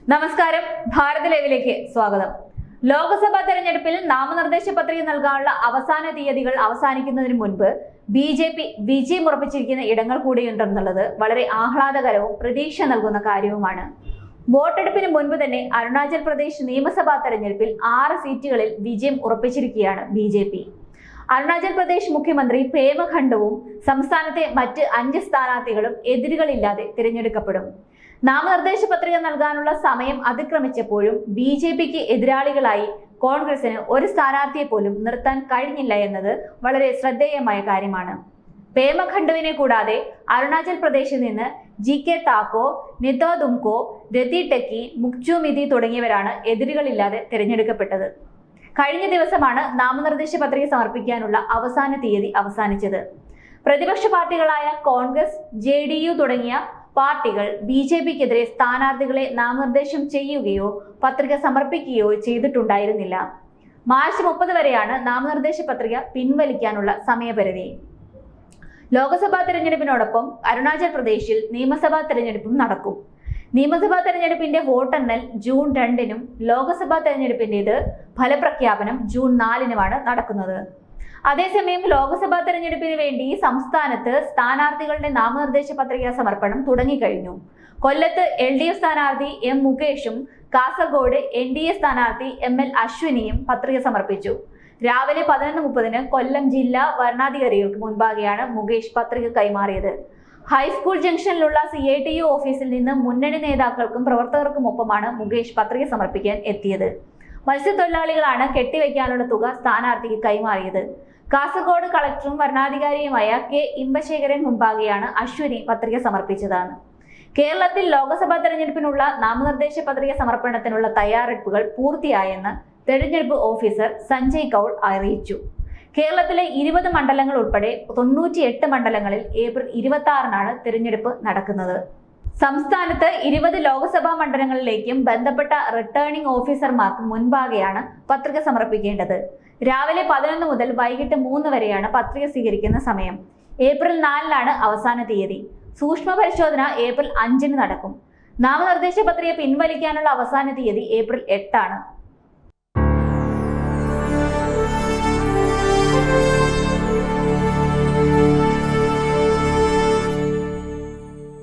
നമസ്കാരം, ഭാരത് ലൈവിലേക്ക് സ്വാഗതം. ലോക്സഭാ തെരഞ്ഞെടുപ്പിൽ നാമനിർദ്ദേശ പത്രിക നൽകാനുള്ള അവസാന തീയതികൾ അവസാനിക്കുന്നതിന് മുൻപ് BJP വിജയം ഉറപ്പിച്ചിരിക്കുന്ന ഇടങ്ങൾ കൂടിയുണ്ടെന്നുള്ളത് വളരെ ആഹ്ലാദകരവും പ്രതീക്ഷ നൽകുന്ന കാര്യവുമാണ്. വോട്ടെടുപ്പിന് മുൻപ് തന്നെ അരുണാചൽ പ്രദേശ് നിയമസഭാ തെരഞ്ഞെടുപ്പിൽ 6 സീറ്റുകളിൽ വിജയം ഉറപ്പിച്ചിരിക്കുകയാണ് BJP. അരുണാചൽ പ്രദേശ് മുഖ്യമന്ത്രി പേമ ഖണ്ഡുവും സംസ്ഥാനത്തെ മറ്റ് 5 സ്ഥാനാർത്ഥികളും എതിരുകളില്ലാതെ തിരഞ്ഞെടുക്കപ്പെടും. നാമനിർദ്ദേശ പത്രിക നൽകാനുള്ള സമയം അതിക്രമിച്ചപ്പോഴും BJPക്ക് എതിരാളികളായി കോൺഗ്രസിന് ഒരു സ്ഥാനാർത്ഥിയെ പോലും നിർത്താൻ കഴിഞ്ഞില്ല എന്നത് വളരെ ശ്രദ്ധേയമായ കാര്യമാണ്. പേമ ഖണ്ഡുവിനെ കൂടാതെ അരുണാചൽ പ്രദേശിൽ നിന്ന് GK താക്കോ, നിതോ ദുംകോ, രതി ടെക്കി, മുക്ചു മിതി തുടങ്ങിയവരാണ് എതിരുകളില്ലാതെ തിരഞ്ഞെടുക്കപ്പെട്ടത്. കഴിഞ്ഞ ദിവസമാണ് നാമനിർദ്ദേശ പത്രിക സമർപ്പിക്കാനുള്ള അവസാന തീയതി അവസാനിച്ചത്. പ്രതിപക്ഷ പാർട്ടികളായ കോൺഗ്രസ്, JDU തുടങ്ങിയ പാർട്ടികൾ BJPക്കെതിരെ സ്ഥാനാർത്ഥികളെ നാമനിർദ്ദേശം ചെയ്യുകയോ പത്രിക സമർപ്പിക്കുകയോ ചെയ്തിട്ടുണ്ടായിരുന്നില്ല. മാർച്ച് 30 വരെയാണ് നാമനിർദ്ദേശ പത്രിക പിൻവലിക്കാനുള്ള സമയപരിധി. ലോക്സഭാ തെരഞ്ഞെടുപ്പിനോടൊപ്പം അരുണാചൽ പ്രദേശിൽ നിയമസഭാ തെരഞ്ഞെടുപ്പും നടക്കും. നിയമസഭാ തെരഞ്ഞെടുപ്പിന്റെ വോട്ടെണ്ണൽ ജൂൺ 2-നും ലോക്സഭാ തെരഞ്ഞെടുപ്പിന്റേത് ഫലപ്രഖ്യാപനം ജൂൺ 4-നുമാണ് നടക്കുന്നത്. അതേസമയം ലോക്സഭാ തെരഞ്ഞെടുപ്പിന് വേണ്ടി സംസ്ഥാനത്ത് സ്ഥാനാർത്ഥികളുടെ നാമനിർദ്ദേശ പത്രിക സമർപ്പണം തുടങ്ങിക്കഴിഞ്ഞു. കൊല്ലത്ത് LDF സ്ഥാനാർത്ഥി M മുകേഷും കാസർഗോഡ് NDA സ്ഥാനാർത്ഥി ML അശ്വിനിയും പത്രിക സമർപ്പിച്ചു. രാവിലെ 11:30 കൊല്ലം ജില്ലാ വരണാധികാരികൾക്ക് മുൻപാകെയാണ് മുകേഷ് പത്രിക കൈമാറിയത്. ഹൈസ്കൂൾ ജംഗ്ഷനിലുള്ള CITU ഓഫീസിൽ നിന്ന് മുന്നണി നേതാക്കൾക്കും പ്രവർത്തകർക്കുമൊപ്പമാണ് മുകേഷ് പത്രിക സമർപ്പിക്കാൻ എത്തിയത്. മത്സ്യത്തൊഴിലാളികളാണ് കെട്ടിവയ്ക്കാനുള്ള തുക സ്ഥാനാർത്ഥിക്ക് കൈമാറിയത്. കാസർഗോഡ് കളക്ടറും വരണാധികാരിയുമായ K ഇമ്പശേഖരൻ മുൻപാകെയാണ് അശ്വിനി പത്രിക സമർപ്പിച്ചതാണ്. കേരളത്തിൽ ലോക്സഭാ തെരഞ്ഞെടുപ്പിനുള്ള നാമനിർദ്ദേശ പത്രിക സമർപ്പണത്തിനുള്ള തയ്യാറെടുപ്പുകൾ പൂർത്തിയായെന്ന് തെരഞ്ഞെടുപ്പ് ഓഫീസർ സഞ്ജയ് കൗൾ അറിയിച്ചു. കേരളത്തിലെ 20 മണ്ഡലങ്ങൾ ഉൾപ്പെടെ 98 മണ്ഡലങ്ങളിൽ ഏപ്രിൽ 26-നാണ് തിരഞ്ഞെടുപ്പ് നടക്കുന്നത്. സംസ്ഥാനത്ത് 20 ലോക്സഭാ മണ്ഡലങ്ങളിലേക്കും ബന്ധപ്പെട്ട റിട്ടേണിംഗ് ഓഫീസർമാർക്ക് മുൻപാകെയാണ് പത്രിക സമർപ്പിക്കേണ്ടത്. രാവിലെ 11 മുതൽ വൈകിട്ട് 3 വരെയാണ് പത്രിക സ്വീകരിക്കുന്ന സമയം. ഏപ്രിൽ 4-നാണ് അവസാന തീയതി. സൂക്ഷ്മ പരിശോധന ഏപ്രിൽ 5-ന് നടക്കും. നാമനിർദ്ദേശ പത്രിക പിൻവലിക്കാനുള്ള അവസാന തീയതി ഏപ്രിൽ 8-ആണ്.